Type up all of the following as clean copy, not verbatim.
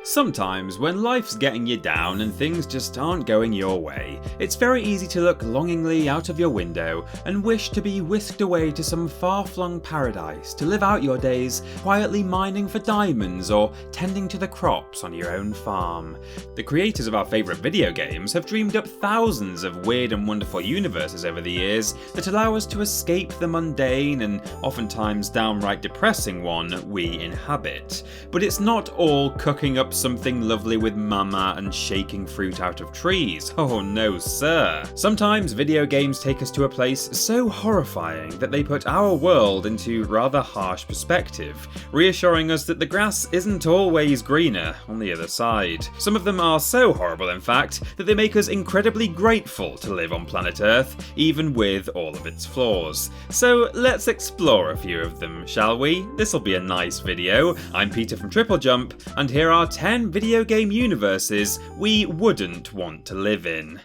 Sometimes, when life's getting you down and things just aren't going your way, it's very easy to look longingly out of your window and wish to be whisked away to some far-flung paradise to live out your days quietly mining for diamonds or tending to the crops on your own farm. The creators of our favourite video games have dreamed up thousands of weird and wonderful universes over the years that allow us to escape the mundane and oftentimes downright depressing one we inhabit. But it's not all cooking up something lovely with mama and shaking fruit out of trees. Oh no sir. Sometimes video games take us to a place so horrifying that they put our world into rather harsh perspective, reassuring us that the grass isn't always greener on the other side. Some of them are so horrible in fact that they make us incredibly grateful to live on planet Earth, even with all of its flaws. So let's explore a few of them, shall we? This'll be a nice video. I'm Peter from TripleJump, and here are 10 video game universes we wouldn't want to live in.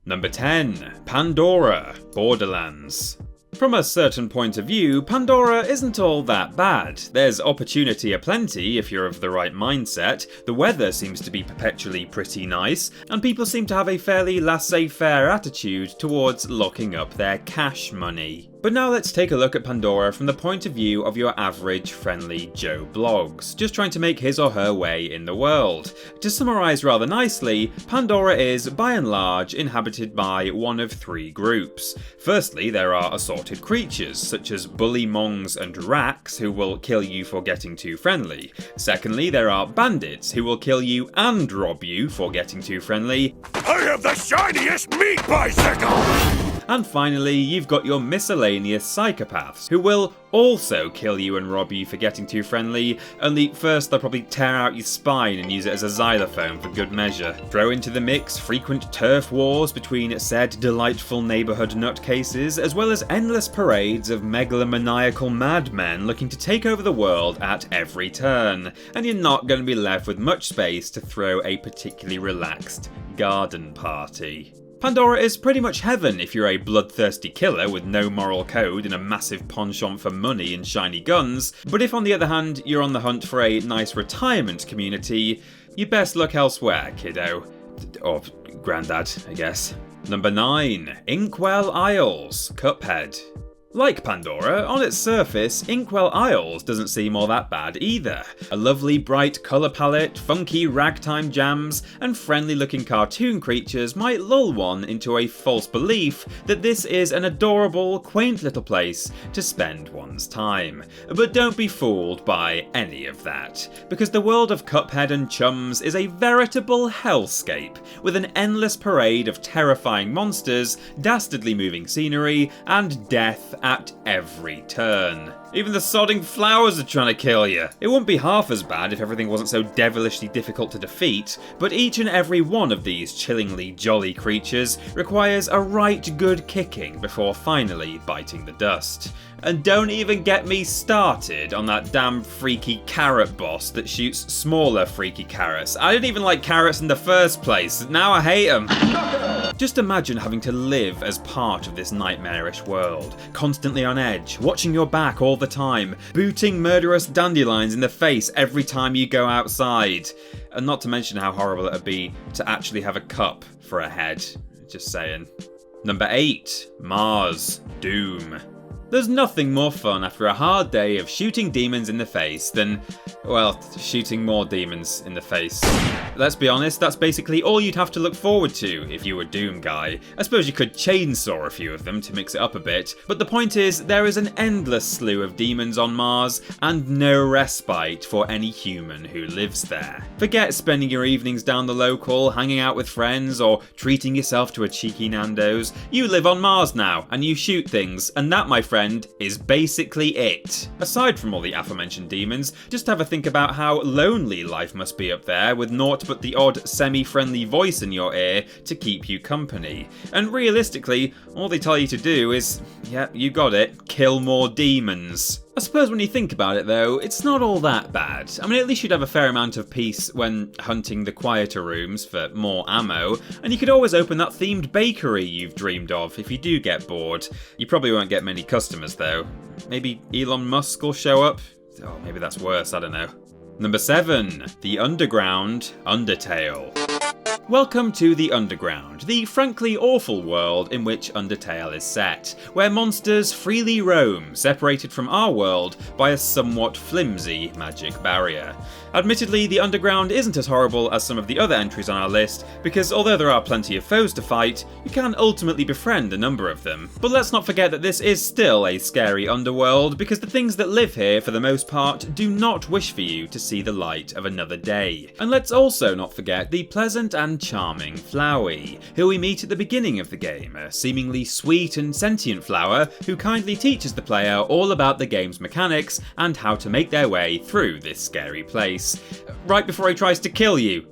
Number 10. Pandora Borderlands. From a certain point of view, Pandora isn't all that bad. There's opportunity aplenty if you're of the right mindset, the weather seems to be perpetually pretty nice, and people seem to have a fairly laissez-faire attitude towards locking up their cash money. But now let's take a look at Pandora from the point of view of your average friendly Joe Bloggs, just trying to make his or her way in the world. To summarise rather nicely, Pandora is, by and large, inhabited by one of three groups. Firstly, there are assorted creatures, such as bullymongs and racks, who will kill you for getting too friendly. Secondly, there are bandits, who will kill you and rob you for getting too friendly. I have the shiniest meat bicycle! And finally, you've got your miscellaneous psychopaths, who will also kill you and rob you for getting too friendly, only first they'll probably tear out your spine and use it as a xylophone for good measure. Throw into the mix frequent turf wars between said delightful neighbourhood nutcases, as well as endless parades of megalomaniacal madmen looking to take over the world at every turn, and you're not going to be left with much space to throw a particularly relaxed garden party. Pandora is pretty much heaven if you're a bloodthirsty killer with no moral code and a massive penchant for money and shiny guns, but if on the other hand you're on the hunt for a nice retirement community, you best look elsewhere, kiddo. Or granddad, I guess. Number 9. Inkwell Isles, Cuphead. Like Pandora, on its surface, Inkwell Isles doesn't seem all that bad either. A lovely bright colour palette, funky ragtime jams, and friendly looking cartoon creatures might lull one into a false belief that this is an adorable, quaint little place to spend one's time. But don't be fooled by any of that, because the world of Cuphead and chums is a veritable hellscape, with an endless parade of terrifying monsters, dastardly moving scenery, and death at every turn. Even the sodding flowers are trying to kill you. It wouldn't be half as bad if everything wasn't so devilishly difficult to defeat, but each and every one of these chillingly jolly creatures requires a right good kicking before finally biting the dust. And don't even get me started on that damn freaky carrot boss that shoots smaller freaky carrots. I didn't even like carrots in the first place, now I hate them. Just imagine having to live as part of this nightmarish world, constantly on edge, watching your back all the time, booting murderous dandelions in the face every time you go outside. And not to mention how horrible it would be to actually have a cup for a head. Just saying. Number 8. Mars Doom. There's nothing more fun after a hard day of shooting demons in the face than, well, shooting more demons in the face. Let's be honest, that's basically all you'd have to look forward to if you were Doom Guy. I suppose you could chainsaw a few of them to mix it up a bit, but the point is, there is an endless slew of demons on Mars, and no respite for any human who lives there. Forget spending your evenings down the local, hanging out with friends, or treating yourself to a cheeky Nando's. You live on Mars now, and you shoot things, and that, my friend, is basically it. Aside from all the aforementioned demons, just have a think about how lonely life must be up there with naught but the odd semi-friendly voice in your ear to keep you company. And realistically, all they tell you to do is, yeah, you got it, kill more demons. I suppose when you think about it though, it's not all that bad. I mean, at least you'd have a fair amount of peace when hunting the quieter rooms for more ammo, and you could always open that themed bakery you've dreamed of if you do get bored. You probably won't get many customers though. Maybe Elon Musk will show up? Oh, maybe that's worse, I don't know. Number 7. The Underground Undertale. Welcome to the Underground, the frankly awful world in which Undertale is set, where monsters freely roam, separated from our world by a somewhat flimsy magic barrier. Admittedly, the Underground isn't as horrible as some of the other entries on our list, because although there are plenty of foes to fight, you can ultimately befriend a number of them. But let's not forget that this is still a scary underworld, because the things that live here, for the most part, do not wish for you to see the light of another day. And let's also not forget the pleasant and charming Flowey, who we meet at the beginning of the game, a seemingly sweet and sentient flower who kindly teaches the player all about the game's mechanics and how to make their way through this scary place. Right before he tries to kill you.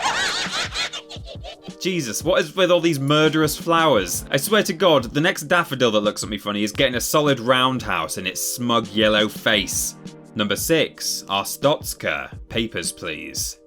Jesus, what is with all these murderous flowers? I swear to God, the next daffodil that looks at me funny is getting a solid roundhouse in its smug yellow face. Number 6. Arstotzka. Papers, please.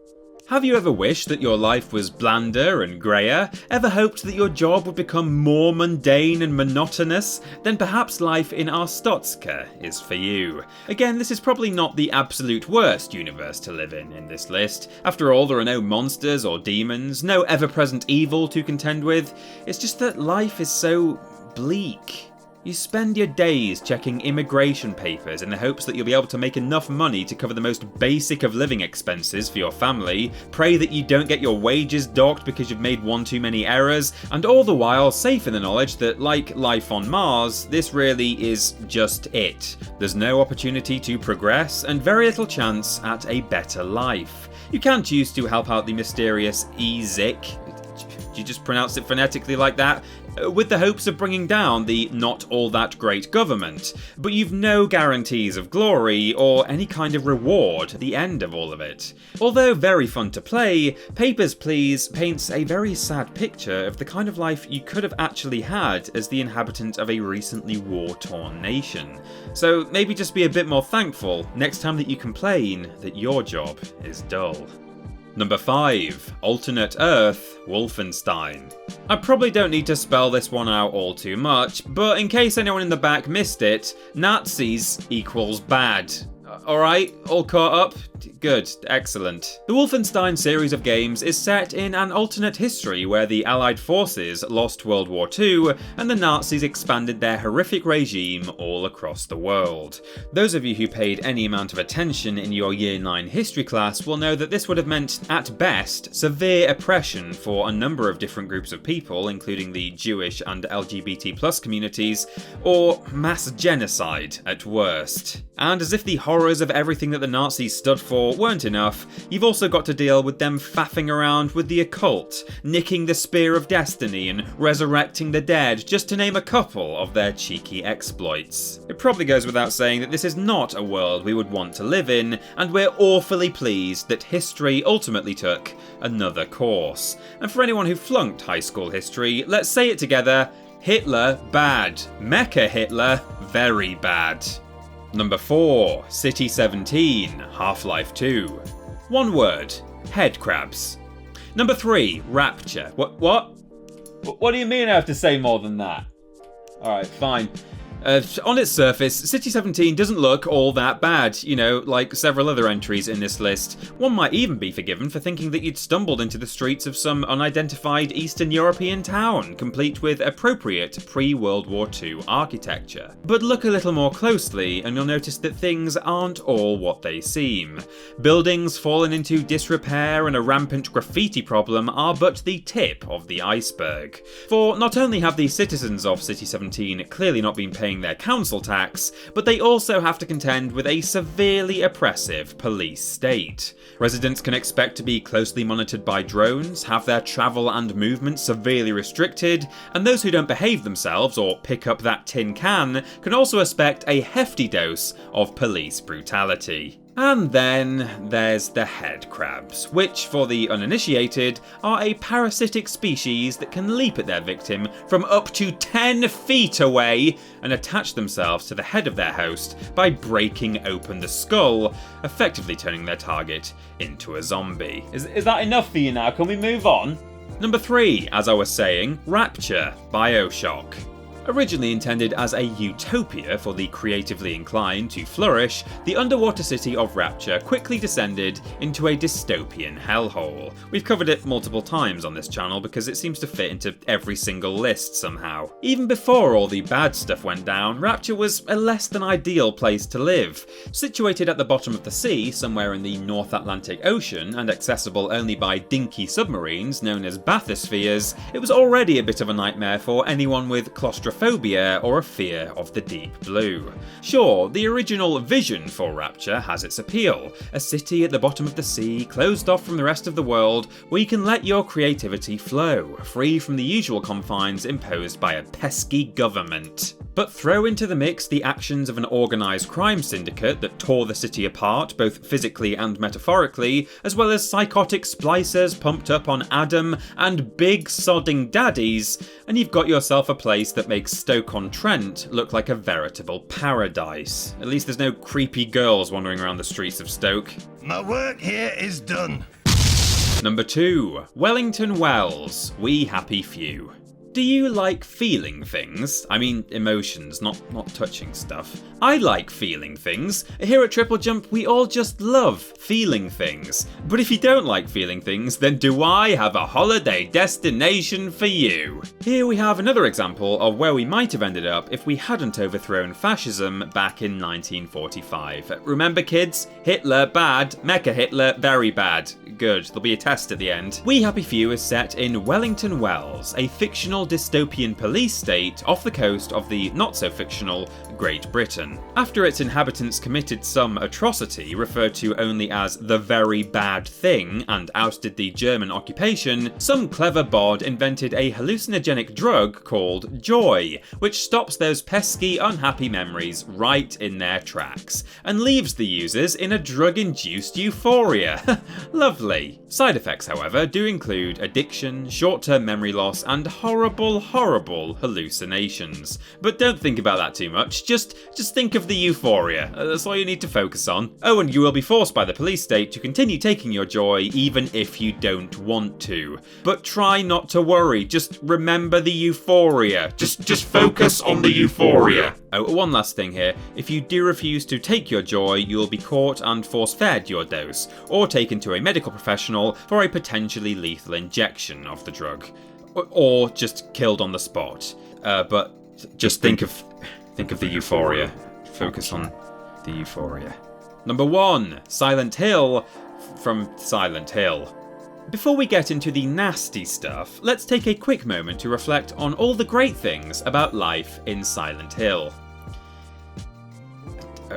Have you ever wished that your life was blander and greyer? Ever hoped that your job would become more mundane and monotonous? Then perhaps life in Arstotzka is for you. Again, this is probably not the absolute worst universe to live in this list. After all, there are no monsters or demons, no ever-present evil to contend with. It's just that life is so bleak. You spend your days checking immigration papers in the hopes that you'll be able to make enough money to cover the most basic of living expenses for your family, pray that you don't get your wages docked because you've made one too many errors, and all the while safe in the knowledge that, like life on Mars, this really is just it. There's no opportunity to progress, and very little chance at a better life. You can choose to help out the mysterious Ezik. Do you just pronounce it phonetically like that? With the hopes of bringing down the not all that great government, but you've no guarantees of glory or any kind of reward at the end of all of it. Although very fun to play, Papers, Please paints a very sad picture of the kind of life you could have actually had as the inhabitant of a recently war-torn nation. So maybe just be a bit more thankful next time that you complain that your job is dull. Number 5. Alternate Earth, Wolfenstein. I probably don't need to spell this one out all too much, but in case anyone in the back missed it, Nazis equals bad. Alright, all caught up? Good, excellent. The Wolfenstein series of games is set in an alternate history where the Allied forces lost World War II and the Nazis expanded their horrific regime all across the world. Those of you who paid any amount of attention in your Year 9 history class will know that this would have meant, at best, severe oppression for a number of different groups of people, including the Jewish and LGBT+ communities, or mass genocide at worst. And as if the horrors of everything that the Nazis stood for weren't enough, you've also got to deal with them faffing around with the occult, nicking the Spear of Destiny and resurrecting the dead, just to name a couple of their cheeky exploits. It probably goes without saying that this is not a world we would want to live in, and we're awfully pleased that history ultimately took another course. And for anyone who flunked high school history, let's say it together: Hitler bad, Mecha Hitler very bad. Number 4. City 17, Half-Life 2. One word: head crabs. Number 3. Rapture. What do you mean I have to say more than that? Alright, fine. On its surface, City 17 doesn't look all that bad, you know, like several other entries in this list. One might even be forgiven for thinking that you'd stumbled into the streets of some unidentified Eastern European town, complete with appropriate pre-World War II architecture. But look a little more closely and you'll notice that things aren't all what they seem. Buildings fallen into disrepair and a rampant graffiti problem are but the tip of the iceberg. For not only have the citizens of City 17 clearly not been paying their council tax, but they also have to contend with a severely oppressive police state. Residents can expect to be closely monitored by drones, have their travel and movement severely restricted, and those who don't behave themselves or pick up that tin can also expect a hefty dose of police brutality. And then there's the head crabs, which, for the uninitiated, are a parasitic species that can leap at their victim from up to 10 feet away and attach themselves to the head of their host by breaking open the skull, effectively turning their target into a zombie. Is that enough for you now? Can we move on? Number 3, as I was saying, Rapture Bioshock. Originally intended as a utopia for the creatively inclined to flourish, the underwater city of Rapture quickly descended into a dystopian hellhole. We've covered it multiple times on this channel because it seems to fit into every single list somehow. Even before all the bad stuff went down, Rapture was a less than ideal place to live. Situated at the bottom of the sea, somewhere in the North Atlantic Ocean, and accessible only by dinky submarines known as bathyspheres, it was already a bit of a nightmare for anyone with claustrophobia or a fear of the deep blue. Sure, the original vision for Rapture has its appeal. A city at the bottom of the sea, closed off from the rest of the world, where you can let your creativity flow, free from the usual confines imposed by a pesky government. But throw into the mix the actions of an organised crime syndicate that tore the city apart, both physically and metaphorically, as well as psychotic splicers pumped up on Adam and big sodding daddies, and you've got yourself a place that makes Stoke-on-Trent look like a veritable paradise. At least there's no creepy girls wandering around the streets of Stoke. My work here is done. Number 2, Wellington Wells, We Happy Few. Do you like feeling things? I mean emotions, not touching stuff. I like feeling things. Here at TripleJump, we all just love feeling things. But if you don't like feeling things, then do I have a holiday destination for you? Here we have another example of where we might have ended up if we hadn't overthrown fascism back in 1945. Remember kids? Hitler bad, Mecha Hitler very bad. Good, there'll be a test at the end. We Happy Few is set in Wellington Wells, a fictional dystopian police state off the coast of the not-so-fictional Great Britain. After its inhabitants committed some atrocity referred to only as the very bad thing and ousted the German occupation, some clever bod invented a hallucinogenic drug called joy, which stops those pesky, unhappy memories right in their tracks, and leaves the users in a drug-induced euphoria. Lovely. Side effects, however, do include addiction, short-term memory loss, and horrible hallucinations. But don't think about that too much, just think of the euphoria, that's all you need to focus on. Oh, and you will be forced by the police state to continue taking your joy even if you don't want to. But try not to worry, just remember the euphoria. Just focus on the euphoria. Oh, one last thing here. If you do refuse to take your joy, you'll be caught and force-fed your dose, or taken to a medical professional for a potentially lethal injection of the drug. Or just killed on the spot. But just think of the euphoria. Focus on the euphoria. Number 1, Silent Hill from Silent Hill. Before we get into the nasty stuff, let's take a quick moment to reflect on all the great things about life in Silent Hill.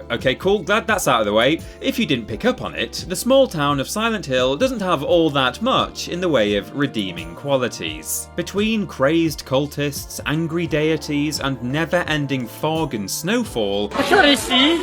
Okay, cool, glad that's out of the way. If you didn't pick up on it, the small town of Silent Hill doesn't have all that much in the way of redeeming qualities. Between crazed cultists, angry deities, and never-ending fog and snowfall,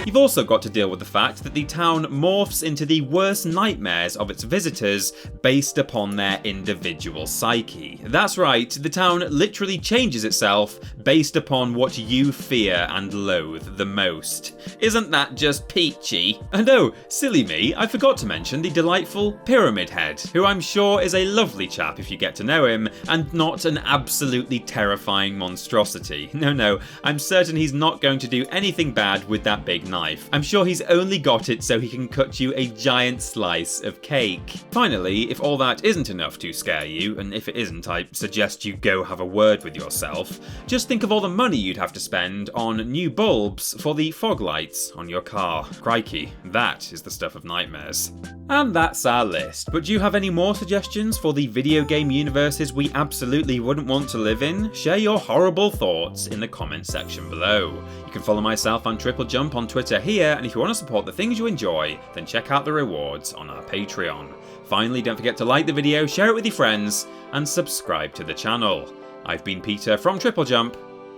you've also got to deal with the fact that the town morphs into the worst nightmares of its visitors based upon their individual psyche. That's right, the town literally changes itself based upon what you fear and loathe the most. Isn't that just peachy? And oh, silly me, I forgot to mention the delightful Pyramid Head, who I'm sure is a lovely chap if you get to know him, and not an absolutely terrifying monstrosity. No, I'm certain he's not going to do anything bad with that big knife. I'm sure he's only got it so he can cut you a giant slice of cake. Finally, if all that isn't enough to scare you, and if it isn't, I suggest you go have a word with yourself, just think of all the money you'd have to spend on new bulbs for the fog lights on your car. Crikey, that is the stuff of nightmares. And that's our list, but do you have any more suggestions for the video game universes we absolutely wouldn't want to live in? Share your horrible thoughts in the comments section below. You can follow myself on TripleJump on Twitter here, and if you want to support the things you enjoy, then check out the rewards on our Patreon. Finally, don't forget to like the video, share it with your friends, and subscribe to the channel. I've been Peter from TripleJump,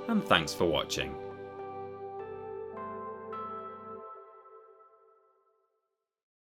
and thanks for watching.